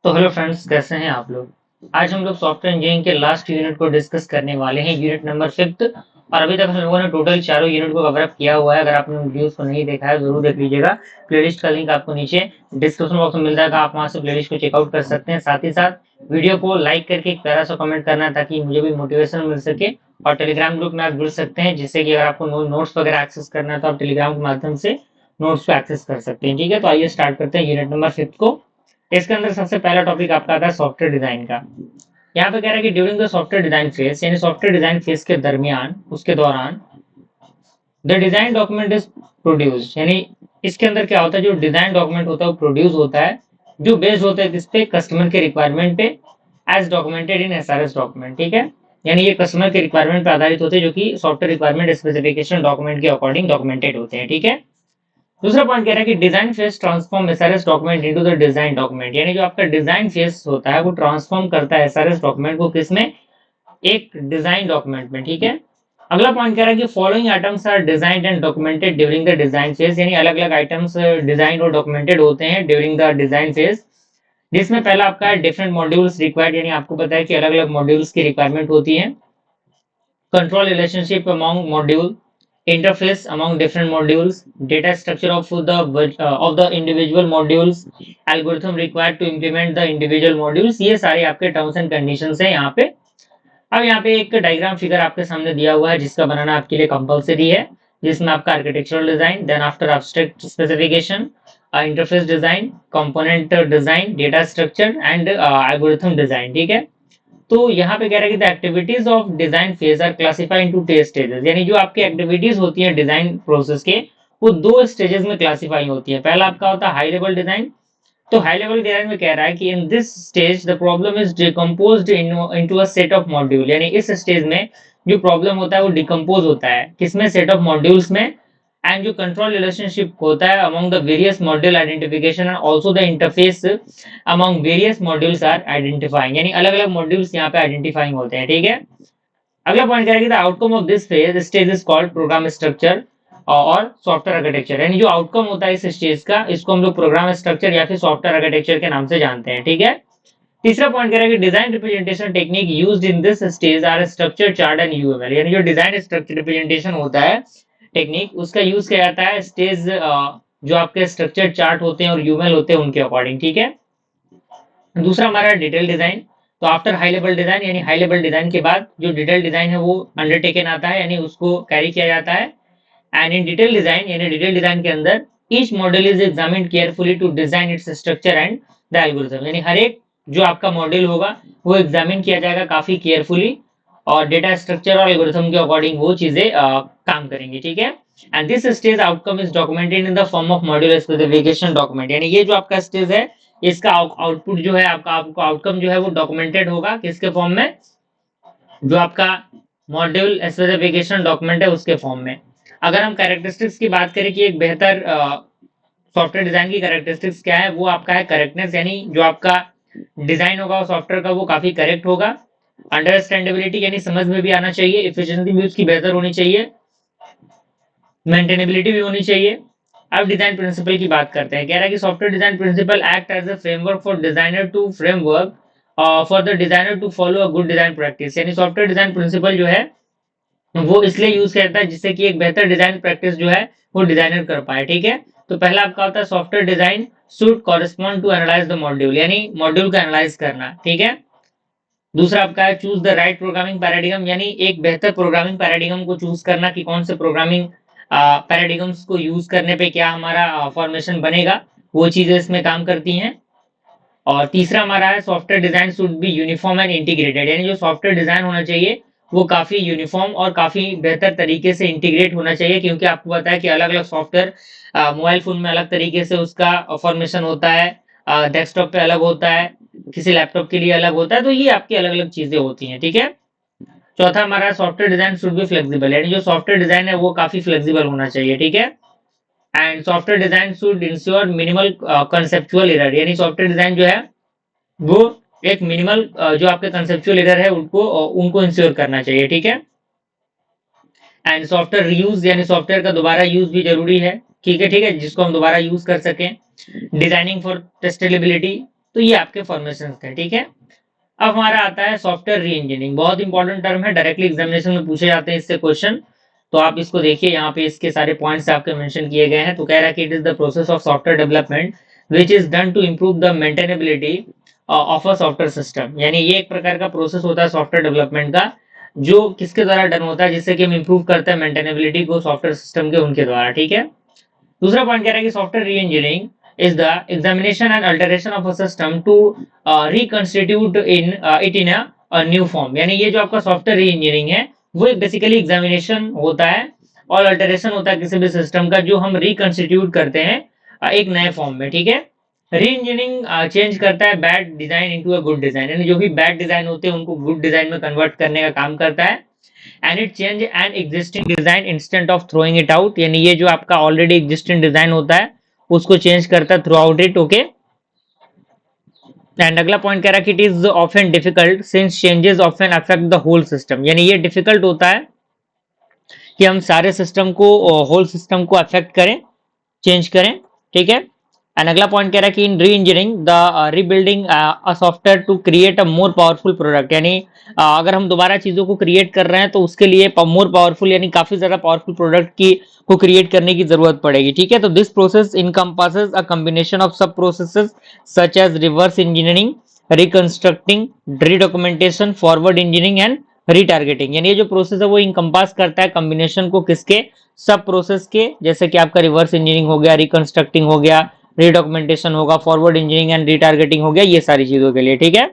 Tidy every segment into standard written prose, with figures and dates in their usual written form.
तो hello friends, कैसे हैं आप लोग। आज हम लोग सॉफ्टवेयर इंजीनियरिंग के लास्ट यूनिट को डिस्कस करने वाले हैं, यूनिट नंबर 5। और अभी तक हम लोगों ने टोटल चारों यूनिट को कवर अप किया हुआ है। अगर आपने वीडियोस को नहीं देखा है जरूर देख लीजिएगा। प्लेलिस्ट का लिंक आपको नीचे डिस्क्रिप्शन बॉक्स में मिल जाएगा, आप वहां से प्लेलिस्ट को चेकआउट कर सकते हैं। साथ ही साथ वीडियो को लाइक करके एक प्यारा सा कमेंट करना है ताकि मुझे भी मोटिवेशन मिल सके। और टेलीग्राम ग्रुप में आप जुड़ सकते हैं, जिससे कि अगर आपको नोट्स वगैरह एक्सेस करना है तो आप टेलीग्राम के माध्यम से नोट्स को एक्सेस कर सकते हैं। ठीक है, तो आइए स्टार्ट करते हैं यूनिट नंबर 5 को। इसके अंदर सबसे पहला टॉपिक आपका आता है सॉफ्टवेयर डिजाइन का। यहाँ पे कह रहा है कि during the software design phase, यानी सॉफ्टवेयर डिजाइन फेज के दरमियान, उसके दौरान the design document is produce, यानी इसके अंदर क्या होता है, जो डिजाइन डॉक्यूमेंट होता है वो प्रोड्यूस होता है, जो बेस्ड होता है किस पे, कस्टमर के रिक्वायरमेंट पे, as documented in SRS document. ठीक है, यानी ये कस्टमर के रिक्वायरमेंट पे आधारित होते हैं, जो कि सॉफ्टवेयर रिक्वायरमेंट स्पेसिफिकेशन डॉक्यूमेंट के अकॉर्डिंग डॉक्यूमेंटेड होते हैं। ठीक है, दूसरा पॉइंट कह रहा है कि design phase transform SRS document into the design document, यानी जो आपका डिजाइन फेज होता है वो ट्रांसफॉर्म करता है एसआरएस डॉक्यूमेंट को किसमें, एक डिजाइन डॉक्यूमेंट में। ठीक है, अगला पॉइंट कह रहा है कि following items are designed and documented during the design phase, यानी अलग अलग आइटम्स डिजाइन और डॉक्यूमेंटेड होते हैं ड्यूरिंग द डिजाइन फेज। जिसमें पहला आपका है डिफरेंट मॉड्यूल्स रिक्वायर्ड, यानी आपको पता है कि अलग अलग मॉड्यूल्स की रिक्वायरमेंट होती है। Control relationship among module, interface among different modules, data structure of the individual modules, algorithm required to implement the individual modules, ये सारे आपके टर्म्स एंड कंडीशंस हैं यहाँ पे। अब यहाँ पे एक डायग्राम फिगर आपके सामने दिया हुआ है जिसका बनाना आपके लिए कंपलसरी है, जिसमें आपका architectural design, then after abstract specification, interface design, component design, data structure and algorithm design. ठीक है, तो यहाँ पे कह रहा है कि the activities of design phase are classified into 2 stages, यानी जो आपकी एक्टिविटीज होती है डिजाइन प्रोसेस के, वो 2 स्टेजेस में क्लासिफाई होती है। पहला आपका होता है हाई लेवल डिजाइन। तो हाई लेवल डिजाइन में कह रहा है कि इन this stage the problem is decomposed into a set of module, यानी इस स्टेज में जो प्रॉब्लम होता है वो डिकम्पोज होता है किसमें, सेट ऑफ मॉड्यूल्स में। एंड जो कंट्रोल रिलेशनशिप होता है among the various module identification and also the interface among various modules are identifying, यानी अलग अलग मॉड्यूल्स यहाँ पे आइडेंटिफाइंग होते हैं। ठीक है, अगला पॉइंट करेगी the outcome of this phase stage is called programme structure और सॉफ्टवेयर आर्किटेक्चर, यानी जो आउटकम होता है इस स्टेज का, इसको हम लोग प्रोग्राम स्ट्रक्चर या फिर सॉफ्टवेयर आर्किटेक्चर के नाम से जानते हैं। ठीक है, तीसरा पॉइंट करेगा कि design representation technique used in this stage are structure chart and UML, यानी जो डिजाइन स्ट्रक्चर रिप्रेजेंटेशन होता है टेक्निक, उसका यूज किया जाता है स्टेज जो आपके स्ट्रक्चर चार्ट होते हैं और यूएमएल होते हैं उनके अकॉर्डिंग। ठीक है, दूसरा हमारा डिटेल डिजाइन। तो आफ्टर हाई लेवल डिजाइन, यानी हाई लेवल डिजाइन के बाद जो डिटेल डिजाइन है वो अंडरटेकन आता है, यानी उसको कैरी किया जाता है। एंड इन डिटेल डिजाइन, यानी डिटेल डिजाइन के अंदर each module is examined carefully to design its structure and the algorithm, यानी हर एक जो आपका मॉड्यूल होगा वो एग्जामिन किया जाएगा काफी केयरफुली, और डेटा स्ट्रक्चर और एल्गोरिथम के अकॉर्डिंग वो चीजें काम करेंगी। ठीक है, and this stage outcome is documented in the form of module specification document, यानी ये जो आपका स्टेज है इसका आउटपुट जो है आपको आउटकम जो है वो डॉक्यूमेंटेड होगा किसके फॉर्म में, जो आपका मॉड्यूल स्पेसिफिकेशन डॉक्यूमेंट है उसके फॉर्म में। अगर हम कैरेक्टरिस्टिक्स की बात करें कि एक बेहतर सॉफ्टवेयर डिजाइन की कैरेक्टरिस्टिक्स क्या है, वो आपका है करेक्टनेस, यानी जो आपका डिजाइन होगा सॉफ्टवेयर का वो काफी करेक्ट होगा। अंडरस्टैंडेबिलिटी, यानी समझ में भी आना चाहिए। एफिशिएंसी भी उसकी बेहतर होनी चाहिए। मेंटेनेबिलिटी भी होनी चाहिए। अब डिजाइन प्रिंसिपल की बात करते हैं। कह रहा है कि software design principle act as a framework for designer to framework for the designer to follow a good design practice, यानी सॉफ्टवेयर डिजाइन प्रिंसिपल जो है वो इसलिए यूज करता है जिससे कि एक बेहतर डिजाइन प्रैक्टिस जो है वो डिजाइनर कर पाए। ठीक है, तो पहला आपका होता है software design should correspond to analyze the module, यानी मॉड्यूल का एनालाइज करना। ठीक है, दूसरा आपका है choose the right programming paradigm, यानी एक बेहतर प्रोग्रामिंग पैराडिगम को चूज करना कि कौन से प्रोग्रामिंग पैराडिगम्स को यूज करने पे क्या हमारा फॉर्मेशन बनेगा, वो चीजें इसमें काम करती हैं। और तीसरा हमारा है software design should be uniform and integrated, यानी जो सॉफ्टवेयर डिजाइन होना चाहिए वो काफी यूनिफॉर्म और काफी बेहतर तरीके से इंटीग्रेट होना चाहिए, क्योंकि आपको पता है कि अलग अलग सॉफ्टवेयर मोबाइल फोन में अलग तरीके से उसका फॉर्मेशन होता है, डेस्कटॉप पे अलग होता है, किसी लैपटॉप के लिए अलग होता है, तो ये आपकी अलग अलग चीजें होती हैं। ठीक है, चौथा हमारा software design should be flexible, यानी जो सॉफ्टवेयर डिजाइन है वो काफी फ्लेक्सिबल होना चाहिए। ठीक है, and software design should ensure minimal conceptual error, यानी सॉफ्टवेयर डिजाइन जो है वो एक मिनिमल जो आपके कंसेप्चुअल एरर है उनको इंश्योर करना चाहिए। ठीक है, एंड सॉफ्टवेयर रीयूज, यानी सॉफ्टवेयर का दोबारा यूज भी जरूरी है। ठीक है, जिसको हम दोबारा यूज कर सकें। डिजाइनिंग फॉर टेस्टेबिलिटी, तो ये आपके फॉर्मेशन थे, ठीक है। अब हमारा आता है सॉफ्टवेयर री इंजीनियरिंग, बहुत इंपॉर्टेंट टर्म है, डायरेक्टली एग्जामिनेशन में पूछे जाते हैं इससे क्वेश्चन। तो आप इसको देखिए, यहाँ पे इसके सारे पॉइंट्स आपके मेंशन किए गए हैं। तो कह रहा है कि it is the process of software development which is done to improve the maintainability of a software system. यानी ये एक प्रकार का प्रोसेस होता है सॉफ्टवेयर डेवलपमेंट का, जो किसके द्वारा डन होता है, जिससे कि हम इम्प्रूव करते हैं मेंटेनेबिलिटी को सॉफ्टवेयर सिस्टम के उनके द्वारा, ठीक है। दूसरा पॉइंट कह रहा है कि सॉफ्टवेयर री engineering is the examination and alteration of a system to reconstitute in it in a new form। यानी ये जो आपका सॉफ्टवेयर री इंजीनियरिंग है वो एक बेसिकली एग्जामिनेशन होता है और अल्टरेशन होता है किसी भी सिस्टम का, जो हम रिकंस्टिट्यूट करते हैं एक नए फॉर्म में, ठीक है। री इंजीनियरिंग चेंज करता है bad design into a good design, यानी जो भी बैड डिजाइन होते हैं उनको गुड डिजाइन में कन्वर्ट करने का काम करता है। And it change an existing design instant of throwing it out, यानी ये जो आपका ऑलरेडी एग्जिस्टिंग डिजाइन होता है उसको चेंज करता है throughout it, okay. And अगला पॉइंट कह रहा है कि it is often difficult since changes often affect the whole system, यानी ये डिफिकल्ट होता है कि हम सारे सिस्टम को, होल सिस्टम को अफेक्ट करें, चेंज करें, ठीक है। एंड अगला पॉइंट कह रहा है कि in reengineering the rebuilding a software to create a more powerful product, यानी अगर हम दोबारा चीजों को क्रिएट कर रहे हैं तो उसके लिए मोर पावरफुल यानी काफी ज्यादा पावरफुल प्रोडक्ट की को क्रिएट करने की जरूरत पड़ेगी, ठीक है। तो this process encompasses a combination of sub processes such as reverse engineering, reconstructing, redocumentation, forward engineering and retargeting. यानी ये जो प्रोसेस है वो इनकम्पास करता है कॉम्बिनेशन को किसके, सब प्रोसेस के, जैसे कि आपका रिवर्स इंजीनियरिंग हो गया, रिकंस्ट्रक्टिंग हो गया, रीडॉक्यूमेंटेशन होगा, फॉरवर्ड इंजीनियरिंग एंड रीटारगेटिंग हो गया, ये सारी चीजों के लिए, ठीक है।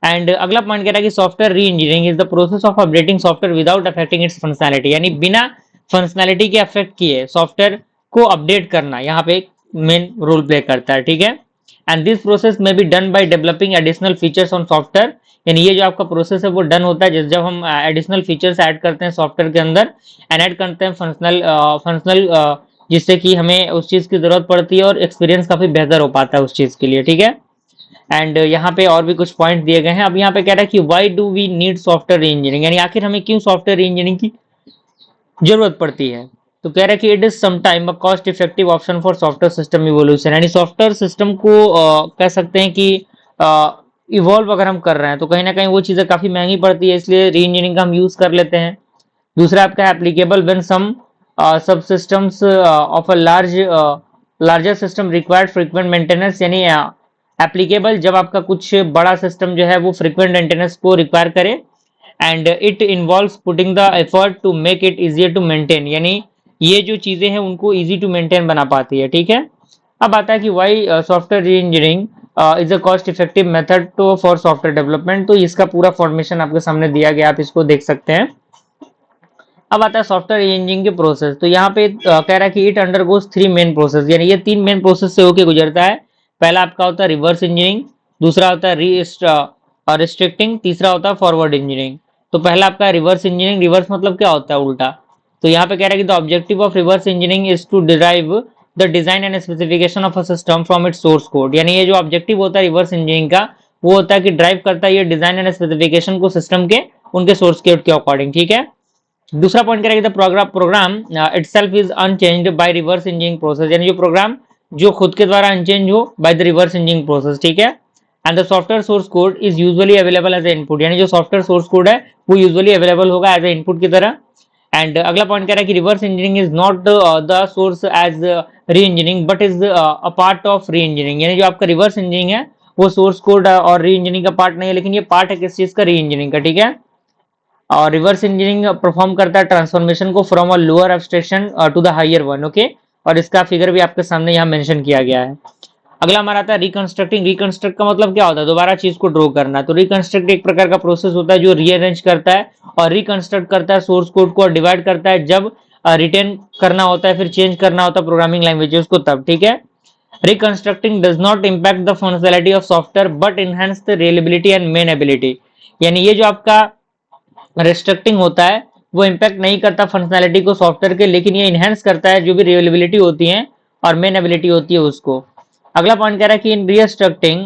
एंड अगला पॉइंट कह रहा है कि software reengineering is the process of updating software without affecting it's functionality, यानी बिना फंक्शनैलिटी के अफेक्ट किए सॉफ्टवेयर को अपडेट करना यहाँ पे मेन रोल प्ले करता है, ठीक है। एंड दिस प्रोसेस में be done by developing additional features on software, यानी ये जो आपका प्रोसेस है वो डन होता है जब हम एडिशनल फीचर्स ऐड करते हैं सॉफ्टवेयर के अंदर, एंड ऐड करते हैं फंक्शनल जिससे कि हमें उस चीज की जरूरत पड़ती है और एक्सपीरियंस काफी बेहतर हो पाता है उस चीज के लिए, ठीक है। एंड यहाँ पे और भी कुछ पॉइंट दिए गए हैं। अब यहाँ पे कह रहा है कि why do we need software engineering, यानी आखिर हमें क्यों सॉफ्टवेयर इंजीनियरिंग की जरूरत पड़ती है। तो कह रहा है कि it is sometime a cost effective option for software system evolution, यानी सॉफ्टवेयर सिस्टम को कह सकते हैं कि इवॉल्व अगर हम कर रहे हैं तो कहीं ना कहीं वो चीजें काफी महंगी पड़ती है, इसलिए री इंजीनियरिंग का हम यूज कर लेते हैं। दूसरा आपका applicable when some sub systems of a larger system required frequent maintenance, यानी एप्लीकेबल जब आपका कुछ बड़ा सिस्टम जो है वो फ्रीक्वेंट मेंटेनेंस को रिक्वायर करे, and it involves putting the effort to make it easier to maintain, यानी ये जो चीजें हैं उनको इजी टू मेंटेन बना पाती है, ठीक है। अब आता है कि why software reengineering is a cost effective method to for software development, तो इसका पूरा फॉर्मेशन आपके सामने दिया गया, आप इसको देख सकते हैं। अब आता है सॉफ्टवेयर इंजीनियरिंग के प्रोसेस, तो यहाँ पे कह रहा है कि इट अंडरगोज 3 मेन प्रोसेस, यानी ये 3 मेन प्रोसेस से होकर गुजरता है। पहला आपका होता है रिवर्स इंजीनियरिंग, दूसरा होता है रिस्ट्रिक्टिंग, तीसरा होता है फॉरवर्ड इंजीनियरिंग। तो पहला आपका रिवर्स इंजीनियरिंग, रिवर्स मतलब क्या होता है, उल्टा। तो यहाँ पे कह रहा है कि the objective of reverse engineering is to derive the design and specification of a system from its source code, यानी ये जो ऑब्जेक्टिव होता है रिवर्स इंजीनियरिंग का वो होता है कि ड्राइव करता है ये डिजाइन एंड स्पेसिफिकेशन को सिस्टम के उनके सोर्स कोड के अकॉर्डिंग, ठीक है। दूसरा पॉइंट करेगा the program itself is unchanged by reverse engineering process, यानी जो प्रोग्राम जो खुद के द्वारा अनचेंज हो by the reverse engineering process, ठीक है। And the software source code is usually available as a input, यानी जो सॉफ्टवेयर सोर्स कोड है वो यूजुअली अवेलेबल होगा एज ए इनपुट की तरह। एंड अगला पॉइंट कह रहा है कि reverse engineering is not the source as री engineering but is a part of री इंजीनियरिंग, यानी जो आपका रिवर्स इंजीनियरिंग है वो सोर्स कोड और री इंजीनियरिंग का पार्ट नहीं है, लेकिन ये पार्ट है किस चीज का, री इंजीनियरिंग का, ठीक है। और रिवर्स इंजीनियरिंग परफॉर्म करता है ट्रांसफॉर्मेशन को from a lower abstraction to the higher one, okay. और इसका फिगर भी आपके सामने यहाँ मेंशन किया गया है। अगला हमारा आता है रिकंस्ट्रक्टिंग, रिकंस्ट्रक्ट का मतलब क्या होता है, दोबारा चीज को ड्रॉ करना। तो रिकंस्ट्रक्ट एक प्रकार का प्रोसेस होता है जो रीअरेंज करता है और रिकंस्ट्रक्ट करता है सोर्स कोड को और डिवाइड करता है जब रिटर्न करना होता है, फिर चेंज करना होता है प्रोग्रामिंग लैंग्वेजेस को तब, ठीक है। Reconstructing does not impact the functionality of software but enhance the reliability and maintainability, यानी ये जो आपका रिस्ट्रक्टिंग होता है वो इम्पैक्ट नहीं करता फंक्शनैलिटी को सॉफ्टवेयर के, लेकिन ये इनहेंस करता है जो भी रिलायबिलिटी होती है और मेन एबिलिटी होती है उसको। अगला पॉइंट कह रहा है कि in restructuring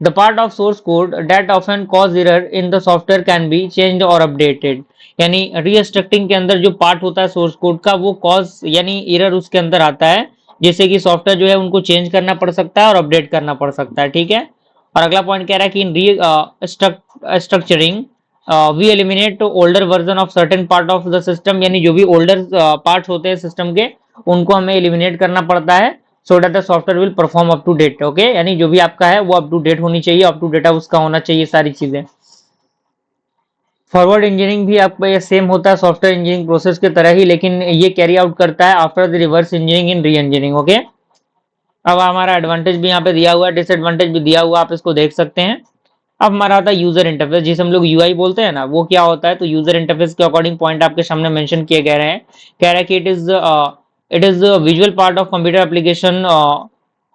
the part of source code that often cause error in the software can be changed और अपडेटेड, यानी रिस्ट्रक्टिंग के अंदर जो पार्ट होता है सोर्स कोड का वो कॉज यानी एरर उसके अंदर आता है, जैसे कि सॉफ्टवेयर जो है उनको चेंज करना पड़ सकता है और अपडेट करना पड़ सकता है, ठीक है। और अगला पॉइंट कह रहा है कि in restructuring we eliminate older version of certain part of the system, यानी जो भी ओल्डर पार्ट्स होते हैं सिस्टम के उनको हमें एलिमिनेट करना पड़ता है so that the software will perform up to date. Okay, यानी जो भी आपका है वो अप टू डेट होनी चाहिए, अप टू डेटा उसका होना चाहिए सारी चीजें। फॉरवर्ड इंजीनियरिंग भी आपका ये सेम होता है सॉफ्टवेयर इंजीनियरिंग प्रोसेस के तरह ही, लेकिन ये कैरी आउट करता है after the reverse engineering in री इंजीनियरिंग। ओके, अब हमारा एडवांटेज भी यहाँ पे दिया हुआ है, डिसएडवांटेज भी दिया हुआ है, आप इसको देख सकते हैं। अब हमारा आता है यूजर इंटरफेस, जिसे हम लोग यूआई बोलते हैं ना, वो क्या होता है। तो यूजर इंटरफेस के अकॉर्डिंग पॉइंट आपके सामने मेंशन किए गए हैं। कह रहा है कि it is visual part of computer application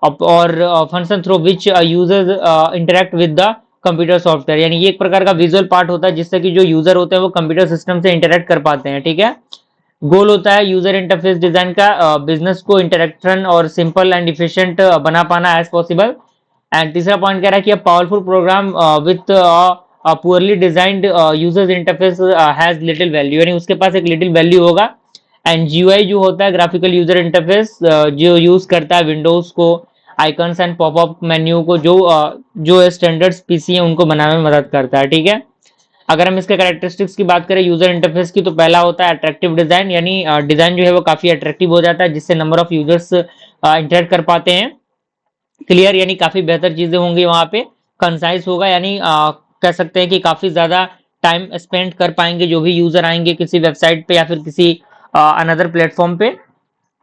और function through which users interact with the computer software, यानी ये एक प्रकार का विजुअल पार्ट होता है जिससे कि जो यूजर होते हैं वो कंप्यूटर सिस्टम से इंटरेक्ट कर पाते हैं। ठीक है, गोल होता है यूजर इंटरफेस डिजाइन का बिजनेस को इंटरेक्शन और सिंपल एंड इफिशिएंट बना पाना एज पॉसिबल। एंड तीसरा पॉइंट कह रहा है कि powerful program with poorly designed user interface has little value, यानी उसके पास एक लिटिल वैल्यू होगा। एंड जीयूआई जो होता है ग्राफिकल यूजर इंटरफेस, जो यूज करता है विंडोज को, आइकन्स एंड पॉपअप मेन्यू को, जो स्टैंडर्ड्स पीसी है उनको बनाने में मदद करता है। ठीक है, अगर हम इसके कैरेक्टरिस्टिक्स की बात करें यूजर इंटरफेस की, तो पहला होता है अट्रैक्टिव डिजाइन, यानी डिजाइन जो है वो काफी अट्रैक्टिव हो जाता है जिससे नंबर ऑफ यूजर्स इंटरेक्ट कर पाते हैं। क्लियर, यानी काफी बेहतर चीजें होंगी वहां पे। कंसाइज होगा, यानी कह सकते हैं कि काफी ज्यादा टाइम स्पेंड कर पाएंगे जो भी यूजर आएंगे किसी वेबसाइट पे या फिर किसी अनदर प्लेटफॉर्म पे।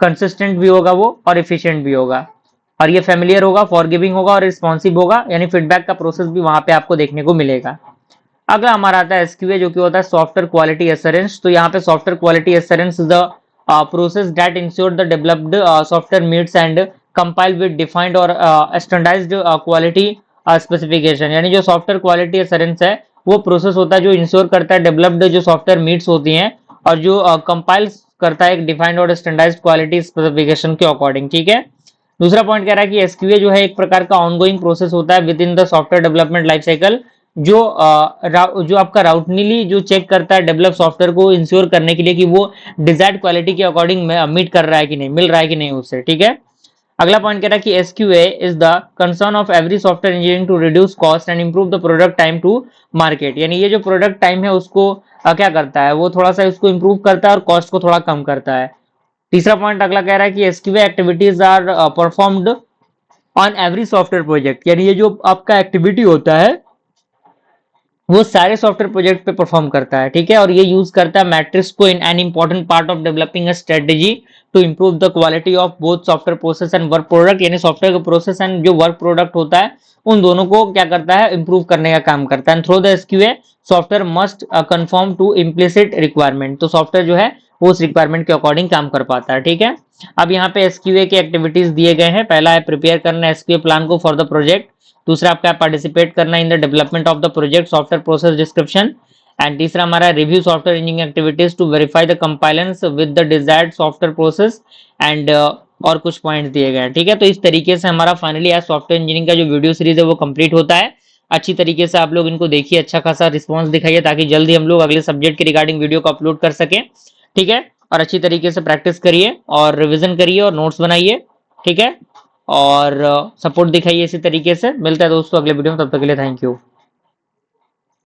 कंसिस्टेंट भी होगा वो और एफिशिएंट भी होगा, और ये फेमिलियर होगा, फॉरगिविंग होगा और रिस्पॉन्सिव होगा, यानी फीडबैक का प्रोसेस भी वहां पे आपको देखने को मिलेगा। अगला हमारा आता है एसक्यूए, जो कि होता है सॉफ्टवेयर क्वालिटी एश्योरेंस। तो यहाँ पे software quality assurance the process that ensure the developed software meets and compile with defined और स्टैंडर्डाइज्ड क्वालिटी स्पेसिफिकेशन, यानी जो सॉफ्टवेयर क्वालिटी एश्योरेंस है वो प्रोसेस होता है जो इंश्योर करता है डेवलप्ड जो सॉफ्टवेयर मीट्स होती हैं और जो कंपाइल करता है एक डिफाइंड और स्टैंडर्डाइज्ड क्वालिटी स्पेसिफिकेशन के अकॉर्डिंग। ठीक है, दूसरा पॉइंट कह रहा है कि एसक्यूए जो है एक प्रकार का ऑनगोइंग प्रोसेस होता है with in the software development life cycle, जो आपका राउटनीली जो चेक करता है डेवलप सॉफ्टवेयर को इंश्योर करने के लिए कि वो डिजायर्ड क्वालिटी के अकॉर्डिंग मीट कर रहा है कि नहीं, मिल रहा है कि नहीं उससे। ठीक है, अगला पॉइंट कह रहा है कि SQA is the concern of every software engineering to reduce cost and improve the product time to market, यानी ये जो प्रोडक्ट टाइम है उसको क्या करता है, वो थोड़ा सा उसको इंप्रूव करता है और कॉस्ट को थोड़ा कम करता है। तीसरा पॉइंट अगला कह रहा है कि SQA activities are performed on every software project, यानी ये जो आपका एक्टिविटी होता है वो सारे सॉफ्टवेयर प्रोजेक्ट पे परफॉर्म करता है। ठीक है, और ये यूज करता है मैट्रिक्स को in an important part of developing a strategy to improve the quality of both software process and work product, यानी सॉफ्टवेयर का प्रोसेस एंड जो वर्क प्रोडक्ट होता है उन दोनों को क्या करता है, इंप्रूव करने का काम करता है। Through the SQA software must conform to implicit requirement, तो सॉफ्टवेयर जो है वो उस रिक्वायरमेंट के अकॉर्डिंग काम कर पाता है। ठीक है, अब यहाँ पे एसक्यूए के एक्टिविटीज दिए गए हैं। पहला है प्रिपेयर करना एसक्यूए प्लान को फॉर द प्रोजेक्ट, दूसरा आपका पार्टिसिपेट करना in the development of the project software process description, and तीसरा हमारा review software engineering activities to verify the compliance with the desired software process and और कुछ point दिए गए हैं। ठीक है, तो इस तरीके से हमारा फाइनली आज सॉफ्टवेयर इंजीनियरिंग का जो वीडियो सीरीज है वो कंप्लीट होता है। अच्छी तरीके से आप लोग इनको देखिए, अच्छा खासा रिस्पॉन्स दिखाइए ताकि जल्दी हम लोग अगले सब्जेक्ट के रिगार्डिंग वीडियो को अपलोड कर सकें। ठीक है, और अच्छी तरीके से प्रैक्टिस करिए और रिविजन करिए और नोट्स बनाइए। ठीक है, और सपोर्ट दिखाइए इसी तरीके से। मिलता है दोस्तों अगले वीडियो में, तब तक के लिए थैंक यू।